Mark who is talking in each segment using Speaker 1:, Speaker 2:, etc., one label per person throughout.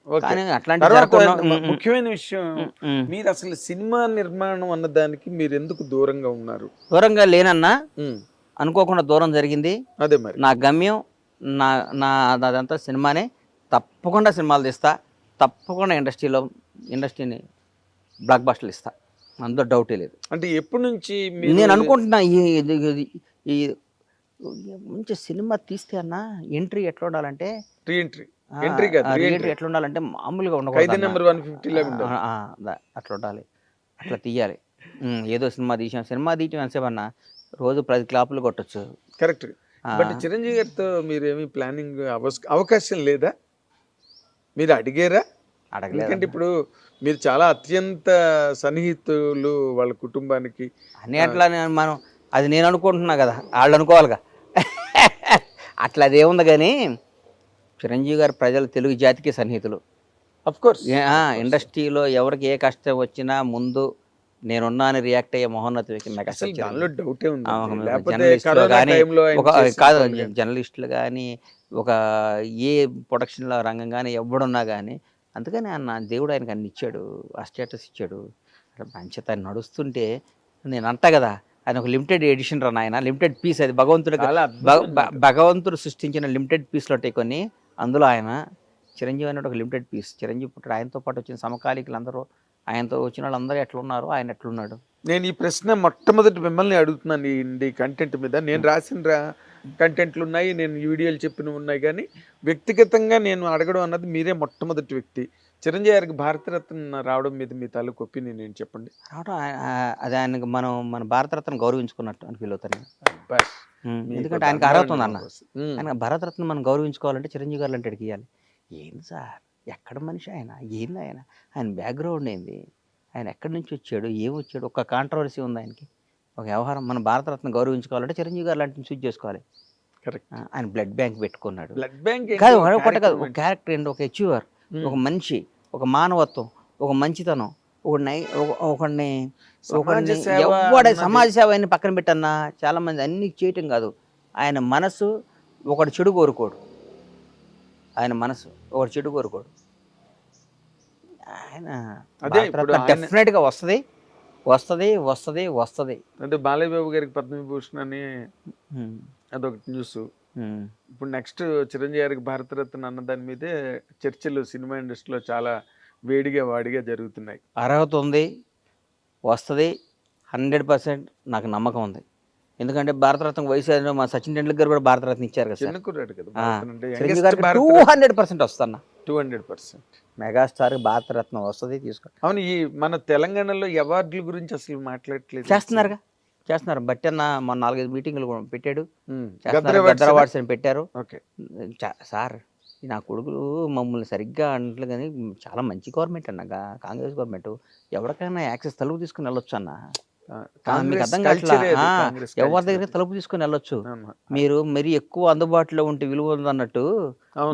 Speaker 1: Okay.
Speaker 2: కానీ అట్లాంటి
Speaker 1: తర్వాత
Speaker 2: జరగకుండా
Speaker 1: ముఖ్యమైన విషయం, మీరు అసలు సినిమా నిర్మాణం అన్న దానికి మీరు ఎందుకు దూరంగా ఉన్నారు?
Speaker 2: దూరంగా లేనన్నా
Speaker 1: ఉమ్,
Speaker 2: అనుకోకుండా దూరం జరిగింది.
Speaker 1: అదే మరి.
Speaker 2: నా గమ్యం నా నా అదంతా సినిమానే. తప్పకుండా సినిమాలు తీస్తా, తప్పకుండా ఇండస్ట్రీని బ్లాక్ బస్టర్లు ఇస్తా, అందులో డౌటే లేదు.
Speaker 1: అంటే ఎప్పటి నుంచి మీరు
Speaker 2: నేను అనుకుంటున్నా ఈ మంచి సినిమా తీస్తే అన్న ఎంట్రీ ఎట్లా ఉండాలంటే,
Speaker 1: రీఎంట్రీ, ఎంట్రీ కాదు
Speaker 2: రీఎంట్రీ ఎట్లా ఉండాలంటే మామూలుగా
Speaker 1: ఖైదీ
Speaker 2: ఉండకూడదు.
Speaker 1: నెంబర్ 150 లాగా ఉండాలి.
Speaker 2: అట్లా ఉండాలి, అట్లా తీయాలి. ఏదో సినిమా తీయటం ఎంతసేపన్నా రోజు 10 క్లాపులు కొట్టచ్చు.
Speaker 1: కరెక్ట్. బట్ చిరంజీవి గారితో మీరు ఏమి ప్లానింగ్ అవకాశం లేదా? మీరు అడిగారా?
Speaker 2: అడగలేదు.
Speaker 1: ఎందుకంటే ఇప్పుడు మీరు చాలా అత్యంత సన్నిహితులు వాళ్ళ కుటుంబానికి.
Speaker 2: అని అట్లా మనం అది నేను అనుకుంటున్నా కదా, వాళ్ళు అనుకోవాలిగా. అట్లా అదేముంది కానీ చిరంజీవి గారు ప్రజలు తెలుగు జాతికి సన్నిహితులు.
Speaker 1: అఫ్ కోర్స్
Speaker 2: ఇండస్ట్రీలో ఎవరికి ఏ కష్టం వచ్చినా ముందు నేనున్నా అని రియాక్ట్ అయ్యే మహోన్నత వ్యక్తి మెగాస్టార్ చిరంజీవి.
Speaker 1: దానిలో డౌటే ఉంది. లేకపోతే
Speaker 2: జర్నలిస్టులు
Speaker 1: కరోనా
Speaker 2: కానీ
Speaker 1: టైంలో ఆయన చేసిన
Speaker 2: కాదు,
Speaker 1: పనులు కానీ.
Speaker 2: జర్నలిస్టులు కానీ ఒక ఏ ప్రొడక్షన్లో రంగం కానీ ఎవడున్నా కానీ, అందుకని ఆయన దేవుడు ఆయనకు అన్ని ఇచ్చాడు, ఆ స్టేటస్ ఇచ్చాడు. అట్లా మంచిత ఆయన నడుస్తుంటే నేను అంటా కదా, ఆయన ఒక లిమిటెడ్ ఎడిషన్ రా నాయన, లిమిటెడ్ పీస్. అది
Speaker 1: చాలా అద్భుతం.
Speaker 2: భగవంతుడు సృష్టించిన లిమిటెడ్ పీస్లో కొన్ని, అందులో ఆయన చిరంజీవి అనేది ఒక లిమిటెడ్ పీస్. చిరంజీవి పుట్టాడు, ఆయనతో పాటు వచ్చిన సమకాలీకులు అందరూ, ఆయనతో వచ్చిన వాళ్ళందరూ ఎట్లున్నారు, ఆయన ఎట్లున్నాడు.
Speaker 1: నేను ఈ ప్రశ్న మొట్టమొదటి మిమ్మల్ని అడుగుతున్నాను. ఈ కంటెంట్ మీద నేను రాసిన కంటెంట్లు ఉన్నాయి, నేను ఈ వీడియోలు చెప్పినవి ఉన్నాయి, కానీ వ్యక్తిగతంగా నేను అడగడం అన్నది మీరే మొట్టమొదటి వ్యక్తి. చిరంజీవి గారికి భారతరత్న రావడం మీద మీ తాలూకు ఒపీనియన్ నేను చెప్పండి.
Speaker 2: రావడం అది ఆయనకు మన భారతరత్న గౌరవించుకున్నట్టు అని ఫీల్ అవుతాను. ఎందుకంటే ఆయనకు అర్హత ఉంది అన్న. ఆయన భారతరత్న మనం గౌరవించుకోవాలంటే చిరంజీవి గారు అంటే ఇవ్వాలి. ఏంది సార్, ఎక్కడ మనిషి ఆయన, ఏంది ఆయన బ్యాక్గ్రౌండ్ ఏంది, ఆయన ఎక్కడి నుంచి వచ్చాడు, ఏం వచ్చాడు, ఒక కాంట్రవర్సీ ఉంది ఆయనకి, ఒక వ్యవహారం. మన భారతరత్న గౌరవించుకోవాలంటే చిరంజీవి గారు లాంటిని చూస్ చేసుకోవాలి.
Speaker 1: కరెక్ట్.
Speaker 2: ఆయన బ్లడ్ బ్యాంక్ పెట్టుకున్నాడు.
Speaker 1: బ్లడ్ బ్యాంక్
Speaker 2: కాదు, ఒకటి కాదు, ఒక క్యారెక్టర్ ఏంటి, ఒక అచీవర్, ఒక మనిషి, ఒక మానవత్వం, ఒక మంచితనం, ఒకడిని సమాజ సేవ అని పక్కన పెట్టన్నా. చాలా మంది అన్ని చేయటం కాదు, ఆయన మనసు ఒకటి చెడు కోరుకోడు. ఆయన మనసు ఒకటి చెడు కోరుకోడు. ఆయన డెఫినెట్గా వస్తుంది.
Speaker 1: అంటే బాలయ్య బాబు గారికి పద్మవిభూషణ్ అని అదొకటి న్యూస్. ఇప్పుడు నెక్స్ట్ చిరంజీవి గారికి భారతరత్న అన్న దాని మీదే చర్చలు సినిమా ఇండస్ట్రీలో చాలా వాడిగా జరుగుతున్నాయి.
Speaker 2: అర్హత ఉంది, వస్తుంది 100%. నాకు నమ్మకం ఉంది. ఎందుకంటే భారతరత్న వయసు మా సచిన్ టెండూల్కర్ కూడా భారతరత్న ఇచ్చారు కదా.
Speaker 1: చిన్న కుర్రాడు కదా.
Speaker 2: చిరంజీవి గారికి 200% వస్తున్నా.
Speaker 1: 200%.
Speaker 2: మెగాస్టార్ భారతరత్న వస్తుంది, తీసుకో.
Speaker 1: అవును. ఈ మన తెలంగాణలో అవార్డుల గురించి అసలు మాట్లాడట్లేదు.
Speaker 2: చేస్తున్నారు బట్టి అన్న మొన్న 4-5 మీటింగ్లు పెట్టాడు. గద్దర్ అవార్డ్స్ అని పెట్టారు. సార్, నా కొడుకులు మమ్మల్ని సరిగ్గా అంటలు, కానీ చాలా మంచి గవర్నమెంట్ అన్న, కాంగ్రెస్ గవర్నమెంట్. ఎవరికైనా యాక్సెస్ తలుపు తీసుకుని వెళ్ళొచ్చు అన్న. మీకు అర్థం కావట్లా, ఎవరి దగ్గర తలుపు తీసుకుని వెళ్ళొచ్చు. మీరు మరీ ఎక్కువ అందుబాటులో ఉంటే విలువ ఉందన్నట్టు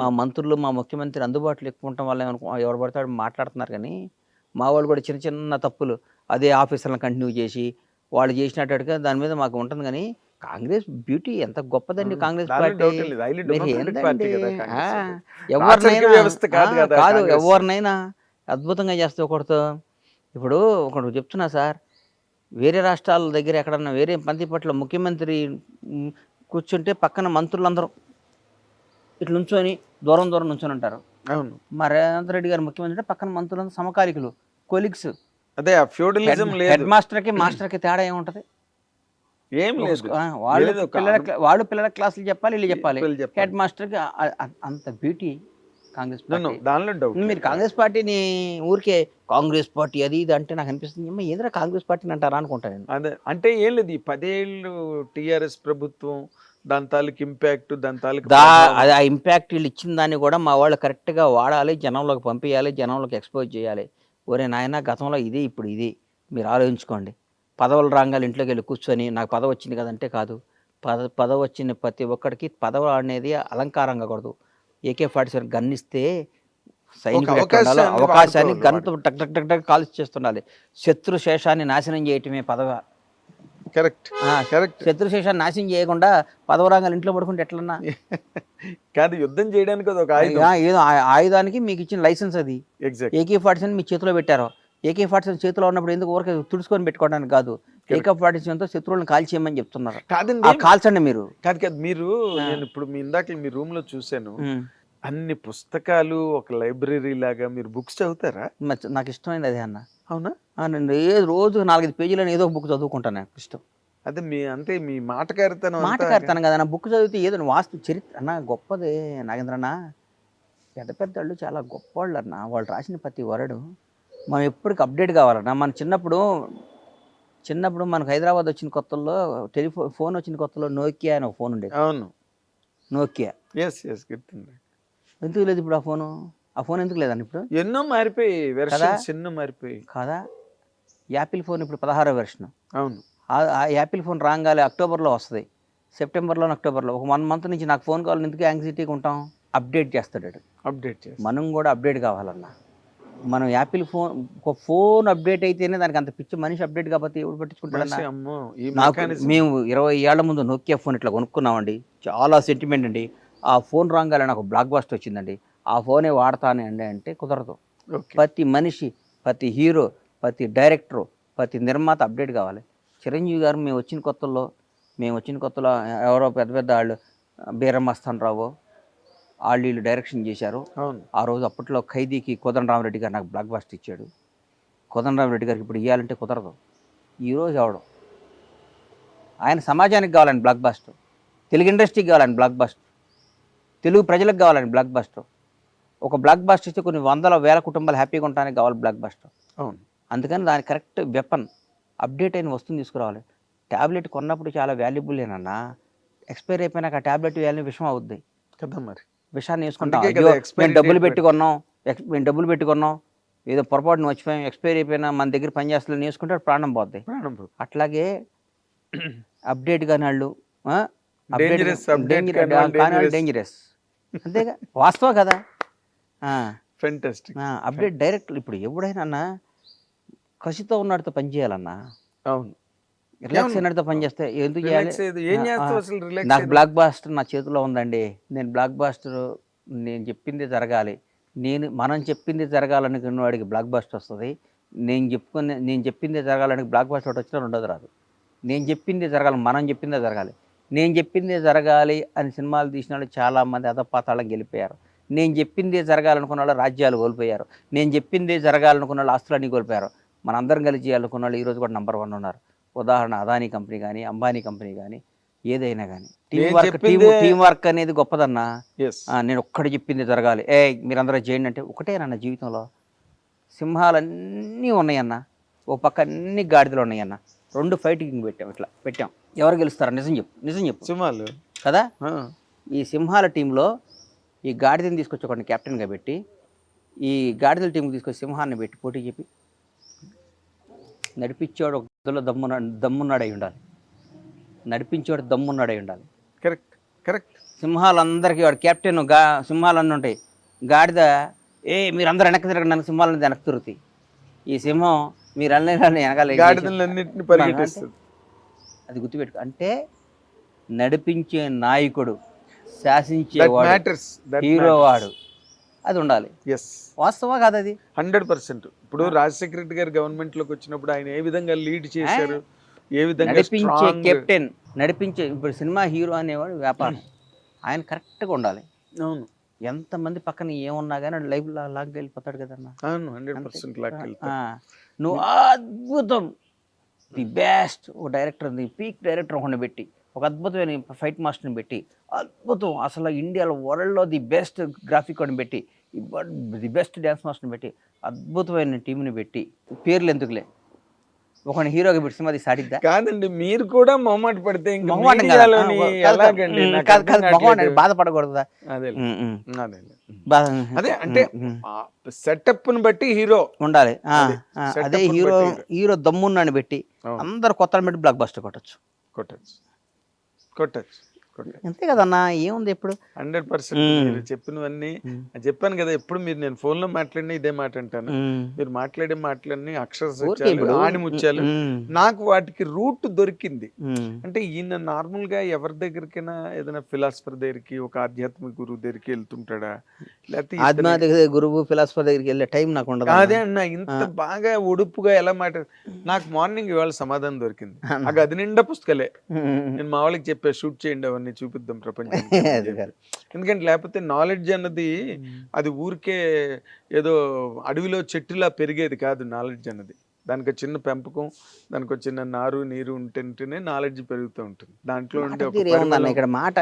Speaker 2: మా మంత్రులు, మా ముఖ్యమంత్రి అందుబాటులో ఎక్కువ ఉండటం వల్ల ఎవరు పడతాడు మాట్లాడుతున్నారు. కానీ మా వాళ్ళు కూడా చిన్న చిన్న తప్పులు అదే ఆఫీసర్లను కంటిన్యూ చేసి వాళ్ళు చేసినట్టుగా దాని మీద మాకు ఉంటుంది. కానీ కాంగ్రెస్ బ్యూటీ ఎంత గొప్పదండి. కాంగ్రెస్ పార్టీ ఎవరినైనా అద్భుతంగా చేస్తే ఒకటితో. ఇప్పుడు ఒకటి చెప్తున్నా సార్, వేరే రాష్ట్రాల దగ్గర ఎక్కడన్నా వేరే పంతిపట్ల ముఖ్యమంత్రి కూర్చుంటే పక్కన మంత్రులందరూ ఇట్లా నుంచొని దూరం నుంచొని ఉంటారు.
Speaker 1: అవును.
Speaker 2: మా రేవంత్ రెడ్డి గారు ముఖ్యమంత్రి అంటే పక్కన మంత్రులందరూ సమకాలికులు, కొలీగ్స్.
Speaker 1: అదే ఫ్యూడలిజం లేదు.
Speaker 2: హెడ్ మాస్టర్కి మాస్టర్కి తేడా ఏముంటుంది?
Speaker 1: ఏం లేదు.
Speaker 2: వాళ్ళు పిల్లల క్లాసులు చెప్పాలి, వీళ్ళు చెప్పాలి. హెడ్ మాస్టర్కి అంత బ్యూటీ కాంగ్రెస్ పార్టీ.
Speaker 1: దానిలో డౌట్.
Speaker 2: మీరు కాంగ్రెస్ పార్టీని ఊరికే కాంగ్రెస్ పార్టీ అది ఇది అంటే నాకు అనిపిస్తుంది, ఏదైనా కాంగ్రెస్ పార్టీని అంటారా అనుకుంటా నేను.
Speaker 1: అదే అంటే ఏం లేదు, ఈ 10 ఏళ్ళు టీఆర్ఎస్ ప్రభుత్వం, దాని తాలూకు ఇంపాక్ట్, దాని తాలూకు
Speaker 2: ఆ ఇంపాక్ట్ వీళ్ళు ఇచ్చిన దాన్ని కూడా మా వాళ్ళు కరెక్ట్గా వాడాలి, జనంలోకి పంపించాలి, జనంలోకి ఎక్స్పోజ్ చేయాలి. ఒరే నాయన, గతంలో ఇది, ఇప్పుడు ఇది, మీరు ఆలోచించుకోండి. పదవులు రాగాలి ఇంట్లోకి వెళ్ళి కూర్చొని నాకు పదవి వచ్చింది కదంటే కాదు. పదవి వచ్చిన ప్రతి ఒక్కడికి పదవి అనేది అలంకారంగా కూడదు. AK-47 గన్ ఇస్తే అవకాశాన్ని గన్తో టక్ టక్ టక్ టక్ కాల్చి చేస్తుండాలి. శత్రు శేషాన్ని నాశనం చేయటమే పదవి.
Speaker 1: Correct correct.
Speaker 2: శత్రుశేషాన్ని నాశనం చేయకుండా పదవరాంగాలు ఇంట్లో పడుకుంటే ఎట్లన్నా
Speaker 1: కాదు, యుద్ధం చేయడానికి అది ఒక ఆయుధం.
Speaker 2: ఏదో ఆయుధానికి మీకు ఇచ్చిన లైసెన్స్ అది.
Speaker 1: ఎగ్జాక్ట్.
Speaker 2: AK-47 మీ చేతిలో పెట్టారు. AK-47 చేతిలో ఉన్నప్పుడు ఎందుకు ఊరికే తుడుచుకొని పెట్టుకోవడానికి కాదు, AK-47తో శత్రువులను కాల్చేయమని చెప్తున్నారు.
Speaker 1: కాదండి,
Speaker 2: కాల్చండి మీరు.
Speaker 1: కాదు కాదు, మీరు నేను ఇప్పుడు మీ ఇందాక మీ రూమ్ లో చూశాను, అన్ని పుస్తకాలు ఒక లైబ్రరీ లాగా మీరు బుక్స్ చదువుతారా?
Speaker 2: నాకు ఇష్టమైంది అదే అన్న.
Speaker 1: అవునా?
Speaker 2: నేను రోజు 4-5 పేజీలను ఏదో బుక్ చదువుకుంటాను, నాకు ఇష్టం.
Speaker 1: అదే మీ అంతే మీ మాటకారితనం
Speaker 2: కదా నా బుక్ చదివితే ఏదో వాస్తు చరిత్ర అన్న గొప్పదే నాగేంద్రన్న. పెద్ద పెద్ద వాళ్ళు చాలా గొప్పవాళ్ళు అన్న, వాళ్ళు రాసిన ప్రతి వరడు మనం ఎప్పటికి అప్డేట్ కావాలన్నా. మన చిన్నప్పుడు మనకు హైదరాబాద్ వచ్చిన కొత్తల్లో ఫోన్ వచ్చిన కొత్తలో నోకియా అని ఒక ఫోన్ ఉండేది.
Speaker 1: అవును,
Speaker 2: నోకియా.
Speaker 1: గుర్తుంది.
Speaker 2: ఎందుకు లేదు ఇప్పుడు ఆ ఫోన్ ఎందుకు లేదండి ఇప్పుడు?
Speaker 1: ఎన్నో మారిపోయి వెర్షన్స్, ఎన్నో మారిపోయి
Speaker 2: కదా. యాపిల్ ఫోన్ ఇప్పుడు 16వ వెర్షన్.
Speaker 1: అవును.
Speaker 2: ఆ యాపిల్ ఫోన్ రాగానే అక్టోబర్లో వస్తుంది, సెప్టెంబర్లో అక్టోబర్లో ఒక 1 మంత్ నుంచి నాకు ఫోన్ కావాలి, ఎందుకు యాంగ్జైటీగా ఉంటాం? అప్డేట్ చేస్తాడు. మనం కూడా అప్డేట్ కావాలన్నా. మనం యాపిల్ ఫోన్ ఒక ఫోన్ అప్డేట్ అయితేనే దానికి అంత పిచ్చి, మనిషి అప్డేట్ కాకపోతే ఎవరు పట్టించుకుంటాడన్నా? మేము 20 ఏళ్ల ముందు నోకియా ఫోన్ ఇట్లా కొనుక్కున్నామండి, చాలా సెంటిమెంట్ అండి. ఆ ఫోన్ రాగానే నాకు బ్లాక్ బస్టర్ వచ్చిందండి, ఆ ఫోనే వాడతానే అండి అంటే కుదరదు. ప్రతి మనిషి, ప్రతి హీరో, ప్రతి డైరెక్టరు, ప్రతి నిర్మాత అప్డేట్ కావాలి. చిరంజీవి గారు మేము వచ్చిన కొత్తలో ఎవరో పెద్ద పెద్ద వాళ్ళు బీరమస్తాన్ రావు వీళ్ళు డైరెక్షన్ చేశారు. ఆ రోజు అప్పట్లో ఖైదీకి కోదండరామరెడ్డి గారు నాకు బ్లాక్ బస్టర్ ఇచ్చాడు. కోదండరామరెడ్డి గారికి ఇప్పుడు ఇవ్వాలంటే కుదరదు. ఈరోజు అవడం ఆయన సమాజానికి కావాలని బ్లాక్ బస్టర్, తెలుగు ఇండస్ట్రీకి కావాలని బ్లాక్ బస్టర్, తెలుగు ప్రజలకు కావాలని బ్లాక్ బస్టర్. ఒక బ్లాక్ బస్టర్ ఇస్తే కొన్ని 100,000 కుటుంబాలు హ్యాపీగా ఉండడానికి కావాలి బ్లాక్ బస్టర్. అవును. అందుకని దాని కరెక్ట్ వెపన్, అప్డేట్ అయిన వస్తువుని తీసుకురావాలి. ట్యాబ్లెట్ కొన్నప్పుడు చాలా వాల్యుబుల్లేనన్నా, ఎక్స్పైర్ అయిపోయినాక ఆ ట్యాబ్లెట్ వాల్యూ విషం అవుద్ది కదా. మరి విషాన్ని వేసుకుంటాం. మేము డబ్బులు పెట్టుకున్నాం, ఏదో పొరపాటును మర్చిపోయాం, ఎక్స్పైర్ అయిపోయినా మన దగ్గర పని చేస్తూ వేసుకుంటే ప్రాణం పోద్ది. అట్లాగే అప్డేట్ కాని వాళ్ళు డేంజరస్, అంతేగా, వాస్తవం కదా. అప్డేట్ డైరెక్ట్ ఇప్పుడు ఎవడైనా కసితో ఉన్నట్టుతో పని చేయాలన్నా. అవును. రిలాక్స్ అయినట్టుతో పని చేస్తే ఎందుకు చేయాలి? నాకు బ్లాక్ బాస్టర్ నా చేతిలో ఉందండి, నేను బ్లాక్ బాస్టర్, నేను చెప్పింది జరగాలి, మనం చెప్పింది జరగాలనుకున్న వాడికి బ్లాక్ బాస్టర్ వస్తుంది. నేను చెప్పింది జరగాలని బ్లాక్ బాస్టర్ వచ్చినా రెండోది రాదు. నేను చెప్పింది జరగాలి, మనం చెప్పిందే జరగాలి. నేను చెప్పిందే జరగాలి అని సినిమాలు తీసిన వాళ్ళు చాలామంది అధపాతాళం గెలిపోయారు. నేను చెప్పిందే జరగాలనుకున్న వాళ్ళు రాజ్యాలు కోల్పోయారు. నేను చెప్పిందే జరగాలనుకున్న వాళ్ళు ఆస్తులన్నీ కోల్పోయారు. మనందరం కలిసి చేయాలనుకున్న వాళ్ళు ఈరోజు కూడా నెంబర్ 1 ఉన్నారు. ఉదాహరణ అదానీ కంపెనీ కానీ, అంబానీ కంపెనీ కానీ, ఏదైనా కానీ టీం వర్క్ అనేది గొప్పదన్నా. నేను ఒక్కటి చెప్పింది జరగాలి, మీరందరూ చేయండి అంటే ఒకటేనన్న జీవితంలో. సింహాలన్నీ ఉన్నాయన్న, ఓ పక్క అన్ని గాడిదలు ఉన్నాయన్న, 2 ఫైటింగ్ పెట్టాం. ఎవరు గెలుస్తారా? నిజం చెప్పు. సింహాలు కదా. ఈ సింహాల టీంలో ఈ గాడిదని తీసుకొచ్చి ఒకటి కెప్టెన్గా పెట్టి, ఈ గాడిదల టీంకి తీసుకొచ్చి సింహాన్ని పెట్టి పోటీ చెప్పి నడిపించేవాడు ఒక దమ్మున్నాడై ఉండాలి. కరెక్ట్. సింహాలందరికీ వాడు కెప్టెన్, సింహాలన్నీ ఉంటాయి. గాడిద మీరందరూ వెనక్కి తిరగండి, నన్ను సింహాలన్నీ వెనక్కి తిరుగుతాయి. ఈ సింహం మీరు వెనకాల అది గుర్తుపెట్టుకో. అంటే నడిపించే నాయకుడు, శాసించేవాడు, హీరో వాడు, అది ఉండాలి. వాస్తవా కాదు అది
Speaker 1: 100%. ఇప్పుడు రాజశేఖర రెడ్డి గారు గవర్నమెంట్ లోకి వచ్చినప్పుడు ఆయన ఏ విధంగా లీడ్ చేశారు, ఏ విధంగా
Speaker 2: నడిపించే కెప్టెన్, ఇప్పుడు సినిమా హీరో అనేవాడు వ్యాపారం, ఆయన కరెక్ట్గా ఉండాలి. అవును. ఎంతమంది పక్కన ఏమున్నా కానీ లైఫ్ లాగ్ వెళ్ళిపోతాడు కదన్నా.
Speaker 1: అవును, 100%
Speaker 2: నువ్వు అద్భుతం, ది బెస్ట్ ఒక డైరెక్టర్, పీక్ డైరెక్టర్ ఒకటి పెట్టి, ఒక అద్భుతమైన ఫైట్ మాస్టర్ని పెట్టి, అద్భుతం అసలు ఇండియాలో వరల్డ్లో ది బెస్ట్ గ్రాఫిక్ అని పెట్టి, ది బెస్ట్ డ్యాన్స్ మాస్టర్ని పెట్టి, అద్భుతమైన టీంని పెట్టి, పేర్లు ఎందుకులే, ఒక హీరోగా పెట్టి సినిమా సాటిద్దా?
Speaker 1: కాదండి, మీరు కూడా మొహమాట పడితే
Speaker 2: బాధపడకూడదా?
Speaker 1: అదే అంటే సెటప్ ని బట్టి హీరో
Speaker 2: ఉండాలి. అదే హీరో దమ్మున్నాని పెట్టి అందరు కొత్త పెట్టి బ్లాక్ బస్టర్ కొట్టచ్చు. అంతే కదన్నా, ఏముంది ఇప్పుడు
Speaker 1: 100% మీరు చెప్పినవన్నీ చెప్పాను కదా, ఎప్పుడు మీరు నేను ఫోన్ లో మాట్లాడినా ఇదే మాట అంటాను. మీరు మాట్లాడే మాటలన్నీ అక్షర సత్యాలు, ఆణిముత్యాలు. నాకు వాటికి రూట్ దొరికింది. అంటే ఈయన నార్మల్ గా ఎవరి దగ్గరికైనా ఏదైనా ఫిలాసఫర్ దగ్గరికి, ఒక ఆధ్యాత్మిక గురువు దగ్గరికి వెళ్తుంటాడా, లేకపోతే
Speaker 2: ఆధ్యాత్మిక గురువు ఫిలాసఫర్ దగ్గరికి వెళ్ళే టైం నాకు ఉండదు.
Speaker 1: అదే అన్న, ఇంత బాగా ఒడుపుగా ఎలా నాకు మార్నింగ్ ఇవాళ సమాధానం దొరికింది. ఆ గది నిండా పుస్తకాలే. నేను మా వాళ్ళకి చెప్పా, షూట్ చేయండి, అవన్నీ చూపిద్దాం ప్రపంచం. ఎందుకంటే లేకపోతే నాలెడ్జ్ అన్నది అది ఊరికే ఏదో అడవిలో చెట్టులా పెరిగేది కాదు. నాలెడ్జ్ అన్నది దానికి చిన్న పెంపకం, దానికి చిన్న నారు నీరు ఉంటేనే నాలెడ్జ్ పెరుగుతూ ఉంటుంది. దాంట్లో ఉండే
Speaker 2: ఇక్కడ మాట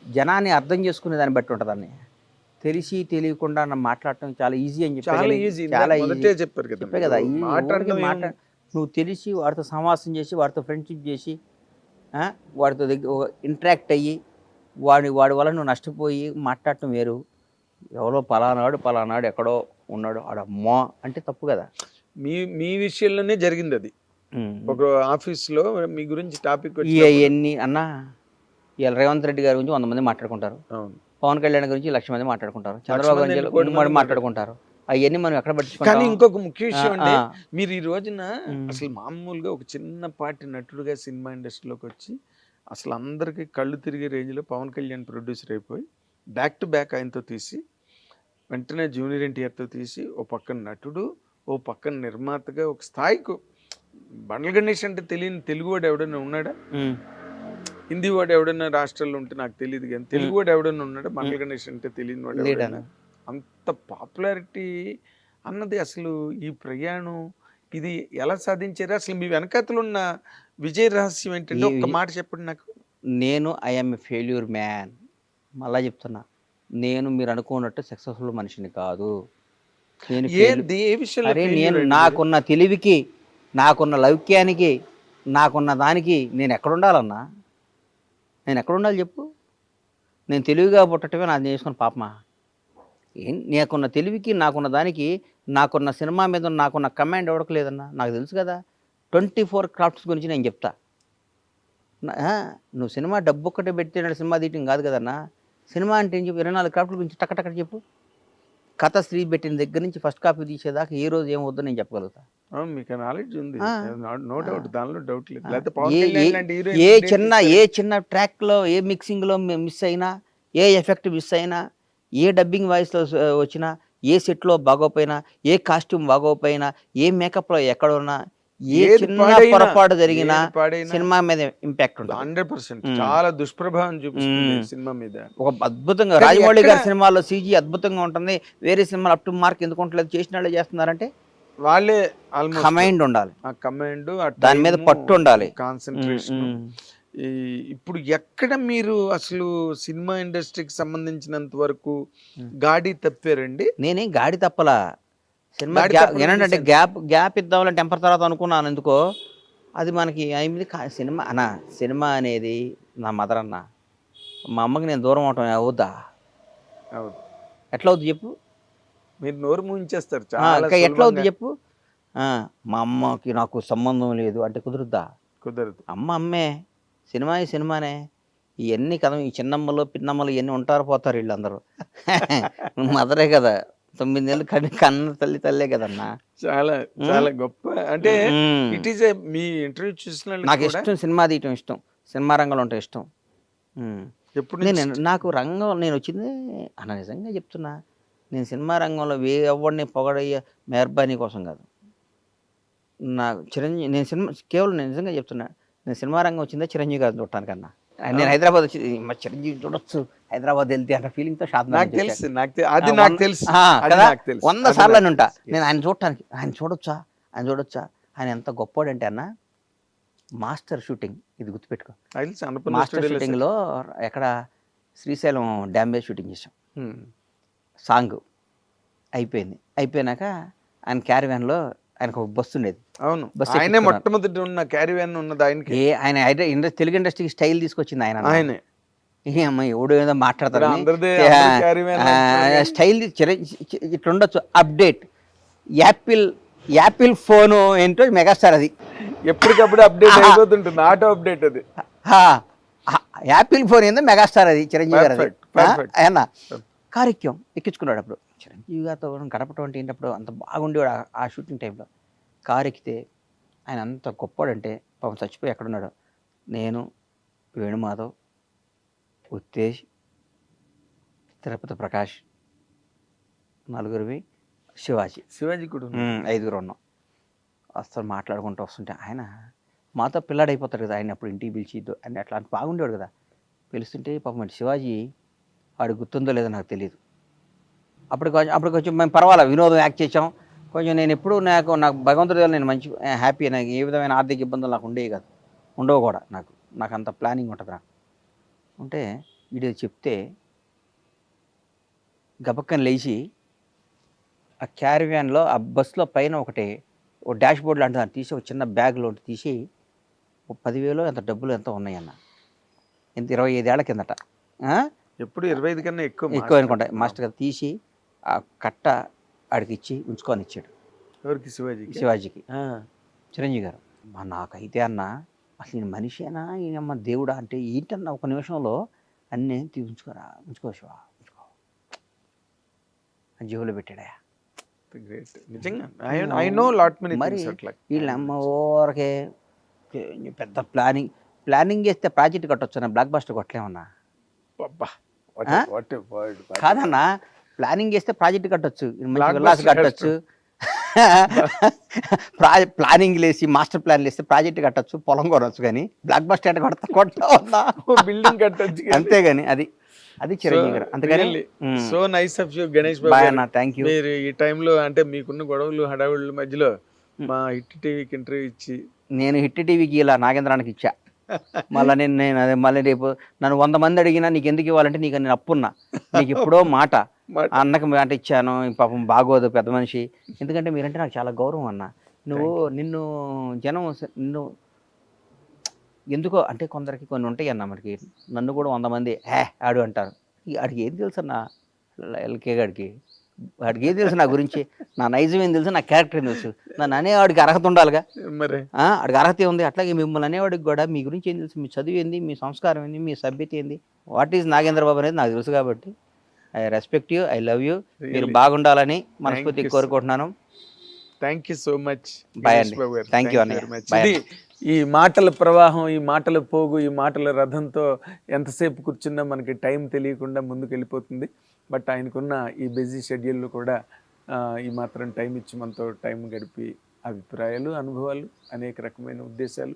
Speaker 2: జనాన్ని అర్థం చేసుకునే దాన్ని బట్టి ఉంటుందని. తెలిసి తెలియకుండా మాట్లాడటం చాలా ఈజీ అని చెప్పి
Speaker 1: చాలా ఈజీ, చాలా ఈజీ చెప్పారు
Speaker 2: కదా. నువ్వు తెలిసి వాడితో సమాసం చేసి, వాడితో ఫ్రెండ్షిప్ చేసి, వాడితో ఇంటరాక్ట్ అయ్యి, వాడి వల్ల నువ్వు నష్టపోయి మాట్లాడటం వేరు. ఎవరో పలానాడు ఎక్కడో ఉన్నాడు ఆడమ్మా అంటే తప్పు కదా.
Speaker 1: మీ విషయంలోనే జరిగింది అది. ఒక ఆఫీస్ లో మీ గురించి టాపిక్
Speaker 2: ఎన్ని అన్నా, ఇవాళ రేవంత్ రెడ్డి గారి గురించి 100 మంది మాట్లాడుకుంటారు, పవన్ కళ్యాణ్ గురించి 1,00,000 మంది మాట్లాడుకుంటారు, చంద్రబాబు గురించి మాట్లాడుకుంటారు. అవన్నీ మనం ఎక్కడ పట్టించుకుంటాం.
Speaker 1: కానీ ఇంకొక ముఖ్య విషయం అంటే, మీరు ఈ రోజున అసలు మామూలుగా ఒక చిన్నపాటి నటుడుగా సినిమా ఇండస్ట్రీలోకి వచ్చి అసలు అందరికి కళ్ళు తిరిగే రేంజ్ లో పవన్ కళ్యాణ్ ప్రొడ్యూసర్ అయిపోయి బ్యాక్ టు బ్యాక్ ఆయనతో తీసి, వెంటనే జూనియర్ ఎన్టీఆర్తో తీసి, ఓ పక్కన నటుడు, ఓ పక్కన నిర్మాతగా ఒక స్థాయికి. బండ్ల గణేష్ అంటే తెలియని తెలుగువాడు ఎవడైనా ఉన్నాడా? హిందీ వాడు ఎవడైనా రాష్ట్రాల్లో ఉంటే నాకు తెలియదు, కానీ తెలుగు వాడు ఎవడైనా ఉన్నాడా? బండ్ల గణేష్ అంటే తెలియని వాడు ఎవడైనా? అంత పాపులారిటీ అన్నది అసలు ఈ ప్రయాణం ఇది ఎలా సాధించారు? అసలు మీ వెనకాతలు ఉన్న విజయ రహస్యం ఏంటంటే ఒక్క మాట చెప్పండి నాకు.
Speaker 2: నేను ఐఎమ్ ఎ ఫెయిల్యూర్ మ్యాన్. మళ్ళా చెప్తున్నా, నేను మీరు అనుకున్నట్టు సక్సెస్ఫుల్ మనిషిని కాదు. నేను నాకున్న తెలివికి, నాకున్న లౌక్యానికి, నాకున్న దానికి నేను ఎక్కడుండాలన్నా? నేను ఎక్కడుండాలి చెప్పు? నేను తెలివిగా పుట్టటమే నాకు చేసుకున్న పాపమా? నాకున్న తెలివికి, నాకున్న దానికి, నాకున్న సినిమా మీద నాకున్న కమాండ్ ఎవరికి లేదన్నా. నాకు తెలుసు కదా. 24 క్రాఫ్ట్స్ గురించి నేను చెప్తా. నువ్వు సినిమా డబ్బు ఒక్కటే పెడితే సినిమా తీయటం కాదు కదన్నా. సినిమా అంటే ఏం చెప్పు? 24 క్రాఫ్ట్ల గురించి టక్కటక్కడ చెప్పు. కథ స్త్రీ పెట్టిన దగ్గర నుంచి ఫస్ట్ కాపీ తీసేదాకా ఏ రోజు ఏమవుద్దో నేను చెప్పగలుగుతా.
Speaker 1: మీకు నాలెడ్జ్ ఉంది, నో డౌట్, దానిలో డౌట్ లేదు.
Speaker 2: ఏ చిన్న ట్రాక్లో, ఏ మిక్సింగ్లో మిస్ అయినా, ఏ ఎఫెక్ట్ మిస్ అయినా, ఏ డబ్బింగ్ వాయిస్లో వచ్చినా, ఏ సెట్లో బాగోపోయినా, ఏ కాస్ట్యూమ్ బాగోపోయినా, ఏ మేకప్లో ఎక్కడున్నా, ఏ చిన్న పొరపాటు జరిగినా సినిమా మీద ఇంపాక్ట్ ఉంటుంది.
Speaker 1: 100% చాలా దుష్ప్రభావం చూపిస్తుంది సినిమా మీద.
Speaker 2: ఒక అద్భుతంగా రాజమౌళి గారి సినిమాలో CG అద్భుతంగా ఉంటుంది, వేరే సినిమాలు అప్ టు మార్క్ ఎందుకు ఉండలేదు? చేసిన వాళ్ళే చేస్తున్నారంటే
Speaker 1: వాళ్ళే
Speaker 2: కమాండ్ ఉండాలి,
Speaker 1: కమాండ్,
Speaker 2: దాని మీద పట్టు ఉండాలి,
Speaker 1: కాన్సన్ట్రేషన్. ఇప్పుడు ఎక్కడ మీరు అసలు సినిమా ఇండస్ట్రీకి సంబంధించినంత వరకు గాడి తప్పారండి?
Speaker 2: నేనేం గాడి తప్పలా. సినిమా ఏంటంటే గ్యాప్ ఇద్దామని టెంపర్ తర్వాత అనుకున్నాను. ఎందుకో అది మనకి అయింది. సినిమా అనేది నా మదర్ అన్న. మా అమ్మకి నేను దూరం అవటం అవుద్దా? ఎట్లా అవుద్ది చెప్పు?
Speaker 1: మీరు నోరు మూయించేస్తారు.
Speaker 2: ఎట్లా అవుద్ది చెప్పు? మా అమ్మకి నాకు సంబంధం లేదు అంటే కుదురుద్దా?
Speaker 1: కుదరదు.
Speaker 2: అమ్మే, సినిమానే. ఇవన్నీ కదా, ఈ చిన్నమ్మలు పిన్నమ్మలు ఇవన్నీ ఉంటారు పోతారు వీళ్ళందరూ. మదరే కదా, 9 నెలలు కన్న తల్లే కదన్నా.
Speaker 1: చాలా చాలా గొప్ప. అంటే ఇట్ ఈస్ మీ ఇంటర్వ్యూ చూసిన
Speaker 2: నాకు ఇష్టం, సినిమా తీయటం ఇష్టం, సినిమా రంగంలో ఉంటే ఇష్టం. ఎప్పుడు నాకు రంగం నేను వచ్చింది అన్న, నిజంగా చెప్తున్నా, నేను సినిమా రంగంలో ఎవరిని పొగడయ్యే మెహర్బానీ కోసం కాదు. నాకు చిరంజీవి, నేను నిజంగా చెప్తున్నా, నేను సినిమా రంగం వచ్చిందే చిరంజీవి గారిని చూడటానికన్నా. నేను హైదరాబాద్ వచ్చి చిరంజీవి చూడొచ్చు, హైదరాబాద్ వెళ్తే అన్న ఫీలింగ్తో
Speaker 1: నాకు తెలుసు
Speaker 2: 100 సార్లు అని ఉంటా నేను ఆయన చూడటానికి. ఆయన చూడొచ్చా ఆయన ఎంత గొప్పోడంటే అన్న, మాస్టర్ షూటింగ్, ఇది గుర్తుపెట్టుకో. మాస్టర్ షూటింగ్లో ఎక్కడ శ్రీశైలం డ్యామ్ మీద షూటింగ్ చేసాం. సాంగ్ అయిపోయినాక ఆయన క్యారివ్యాన్లో ఆయనకు ఒక బస్సు ఉండేది.
Speaker 1: అవును, ఆయనే మొట్టమొదటి ఉన్న క్యారివ్యాన్ ఉన్నది ఆయనకి.
Speaker 2: ఆయన తెలుగు ఇండస్ట్రీకి స్టైల్ తీసుకొచ్చింది ఆయనే. ఎవడు ఏదో మాట్లాడతారు స్టైల్ ఇట్లా ఉండొచ్చు. అప్డేట్ యాపిల్ ఫోను ఏంటో మెగాస్టార్, అది
Speaker 1: ఎప్పటికప్పుడు అప్డేట్ అయిపోతుంటుంది, ఆటో అప్డేట్. అది
Speaker 2: యాపిల్ ఫోన్ ఏందో మెగాస్టార్ అది చిరంజీవి గారు
Speaker 1: Perfect, perfect.
Speaker 2: ఆయన కారు ఎక్కించుకున్నాడు అప్పుడు చిరంజీవి గారితో గడపటం అంటే ఏంటప్పుడు అంత బాగుండేవాడు ఆ షూటింగ్ టైంలో. కారు ఎక్కితే ఆయన అంత గొప్పవాడంటే పాపం చచ్చిపోయి ఎక్కడున్నాడు, నేను, వేణుమాధవ్, ఉత్తేజ్, తిరుపతి ప్రకాష్, నలుగురివి, శివాజీ
Speaker 1: కూడా
Speaker 2: 5 ఉన్నాం. అసలు మాట్లాడుకుంటూ వస్తుంటే ఆయన మాతో పిల్లాడైపోతాడు కదా, ఆయన అప్పుడు ఇంటికి పిలిచి అని అట్లా బాగుండేవాడు కదా. పిలుస్తుంటే పాపం శివాజీ వాడు గుర్తుందో లేదో నాకు తెలియదు. అప్పుడు కొంచెం మేము పర్వాలేదు వినోదం యాక్ట్ చేసాం కొంచెం. నేను ఎప్పుడు నాకు భగవంతుడి వల్ల నేను మంచి హ్యాపీ, నాకు ఏ విధమైన ఆర్థిక ఇబ్బందులు నాకు ఉండేవి కాదు, ఉండవు కూడా. నాకు అంత ప్లానింగ్ ఉంటుంది. నాకు ఉంటే వీడియో చెప్తే గబక్కని లేచి ఆ క్యారివ్యాన్లో ఆ బస్సులో పైన ఓ డాష్ బోర్డ్ లాంటి దాన్ని తీసి ఒక చిన్న బ్యాగ్లో తీసి 10,000 ఎంత డబ్బులు ఎంత ఉన్నాయన్న, ఎంత 25 ఏళ్ల కిందట,
Speaker 1: ఎప్పుడు 25 కన్నా
Speaker 2: ఎక్కువ అనుకుంటా. మాస్టర్ గారు తీసి ఆ కట్ట ఆడికి ఇచ్చి ఉంచుకొని ఇచ్చాడు.
Speaker 1: ఎవరికి?
Speaker 2: శివాజీకి. చిరంజీవి గారు. నాకైతే అన్న అసలు నేను మనిషేనా ఈయనమ్మ దేవుడా అంటే ఏంటన్నా ఒక నిమిషంలో అన్నీ ఉంచుకో శివ ఉంచుకో జీవులో పెట్టాడా. మరి వీళ్ళమ్మ ఊరకే పెద్ద ప్లానింగ్ చేస్తే ప్రాజెక్ట్ కట్టొచ్చు, బ్లాక్ బస్టర్ కొట్టలేమన్నా. కాదన్నా, ప్లానింగ్ చేస్తే ప్రాజెక్ట్ కట్టొచ్చు, విల్లాస్ కట్టొచ్చు, ప్లానింగ్ లేసి మాస్టర్ ప్లాన్ వేస్తే ప్రాజెక్ట్ కట్టొచ్చు, పొలం కొనొచ్చు. కానీ బ్లాక్ బస్టర్ కొట్టా
Speaker 1: బిల్డింగ్ కట్టొచ్చు
Speaker 2: అంతేగాని అది చిరంజీవి గారు. అంతేగాని
Speaker 1: so nice of you Ganesh Babu అన్న,
Speaker 2: థ్యాంక్ యూ.
Speaker 1: మీరు ఈ టైంలో అంటే మీకున్న గొడవలు హడావుళ్ళ మధ్యలో మా హిట్ టీవీకి ఇంటర్వ్యూ ఇచ్చి,
Speaker 2: నేను హిట్ టీవీకి ఇలా నాగేంద్రానికి ఇచ్చా. నేను అదే మళ్ళీ రేపు నన్ను 100 మంది అడిగినా నీకు ఎందుకు ఇవ్వాలంటే నీకు నేను అప్పున్నా, నీకు ఇప్పుడో మాట అన్నకు మాట ఇచ్చాను. పాపం బాగోదు పెద్ద మనిషి, ఎందుకంటే మీరంటే నాకు చాలా గౌరవం అన్న. నిన్ను జనం ఎందుకో అంటే కొందరికి కొన్ని ఉంటాయి అన్న. మనకి నన్ను కూడా 100 మంది ఆడు అంటారు. ఆడికి ఏం తెలుసు అన్న, ఎల్కే గాడికి వాడికి ఏం తెలుసు నా గురించి, నా నైజం ఏం తెలుసు, నా క్యారెక్టర్ ఏం తెలుసు. నన్ను అనేవాడికి అర్హత ఉండాలిగా, మరి ఆడికి అర్హత ఉంది. అట్లాగే మిమ్మల్ని అనేవాడికి కూడా మీ గురించి ఏం తెలుసు, మీ చదువు ఏంది, మీ సంస్కారం ఏంది, మీ సభ్యత ఏంది, వాట్ ఈజ్ నాగేంద్ర బాబు అనేది నాకు తెలుసు. కాబట్టి I respect you, I love you. మీరు బాగుండాలని మనస్ఫూర్తిగా కోరుకుంటున్నాను.
Speaker 1: Thank you so much.
Speaker 2: Bye అండి. థ్యాంక్ యూ అన్నయ్య.
Speaker 1: ఈ మాటల ప్రవాహం, ఈ మాటల పోగు, ఈ మాటల రథంతో ఎంతసేపు కూర్చున్నా మనకి టైం తెలియకుండా ముందుకు వెళ్ళిపోతుంది. బట్ ఆయనకున్న ఈ బిజీ షెడ్యూల్లో కూడా ఈ మాత్రం టైం ఇచ్చి మనతో టైం గడిపి అభిప్రాయాలు, అనుభవాలు, అనేక రకమైన ఉద్దేశాలు,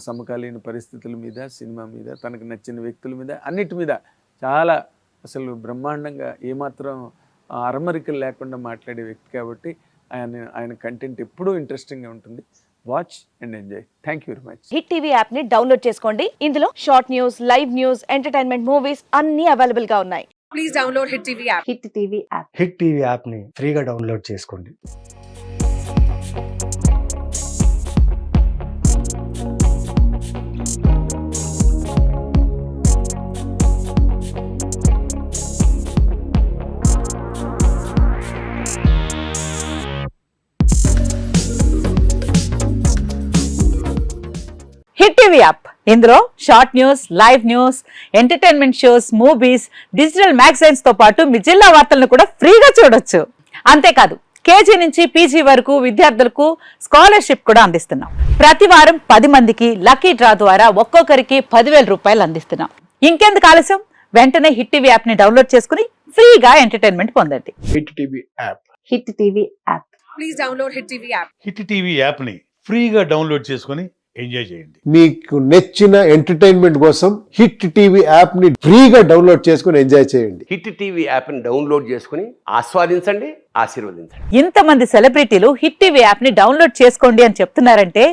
Speaker 1: సమకాలీన పరిస్థితుల మీద, సినిమా మీద, తనకు నచ్చిన వ్యక్తుల మీద, అన్నిటి మీద చాలా అసలు బ్రహ్మాండంగా ఏమాత్రం అరమరికలు లేకుండా మాట్లాడే వ్యక్తి. కాబట్టి ఆయన కంటెంట్ ఎప్పుడూ ఇంట్రెస్టింగ్గా ఉంటుంది. Watch and enjoy. Thank you very much.
Speaker 3: Hit TV app ని డౌన్లోడ్ చేసుకోండి. ఇందులో short news, live news, entertainment movies అన్ని అవైలబుల్ గా ఉన్నాయి. Please download hit TV app. Hit TV app.
Speaker 4: Hit TV app ని ఫ్రీగా డౌన్లోడ్ చేసుకోండి.
Speaker 5: హిట్ టీవీ యాప్, ఇందులో short news, live news, entertainment shows, movies, digital magazines తో పాటు మీ జిల్లా వార్తలను కూడా ఫ్రీగా చూడొచ్చు. అంతేకాదు కేజీ నుంచి పీజీ వరకు విద్యార్థులకు స్కాలర్షిప్ కూడా అందిస్తున్నాం. ప్రతి వారం 10 మందికి లక్కీ డ్రా ద్వారా ఒక్కొక్కరికి 10,000 రూపాయలు అందిస్తున్నాం. ఇంకెందుకు ఆలస్యం, వెంటనే హిట్ టీవీ యాప్ ని డౌన్లోడ్ చేసుకుని ఫ్రీగా ఎంటర్టైన్మెంట్ పొందండి.
Speaker 4: Hit TV app.
Speaker 3: Hit TV app.
Speaker 6: Please download hit TV app.
Speaker 7: Hit TV యాప్ని ఫ్రీగా డౌన్లోడ్ చేసుకొని ఎంజాయ్ చేయండి.
Speaker 8: మీకు నచ్చిన ఎంటర్టైన్మెంట్ కోసం హిట్ టీవీ యాప్ ని ఫ్రీగా డౌన్లోడ్ చేసుకుని ఎంజాయ్ చేయండి.
Speaker 9: హిట్ టీవీ యాప్ ని డౌన్లోడ్ చేసుకుని ఆస్వాదించండి, ఆశీర్వదించండి.
Speaker 5: ఇంతమంది సెలబ్రిటీలు హిట్ టీవీ యాప్ ని డౌన్లోడ్ చేసుకోండి అని చెప్తున్నారంటే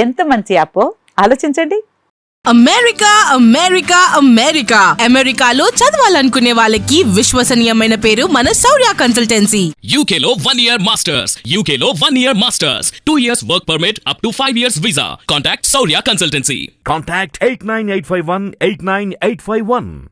Speaker 5: ఎంత మంచి యాప్ ఆలోచించండి.
Speaker 6: అమెరికా అమెరికా అమెరికా అమెరికాలో చదవాలనుకునే వాళ్ళకి విశ్వసనీయమైన పేరు మన శౌర్య కన్సల్టెన్సీ.
Speaker 10: UK లో 1 year masters, UK లో 1 year masters, 2 years work permit up to 5 years visa. Contact Saurya Consultancy.
Speaker 11: Contact 89851 89851.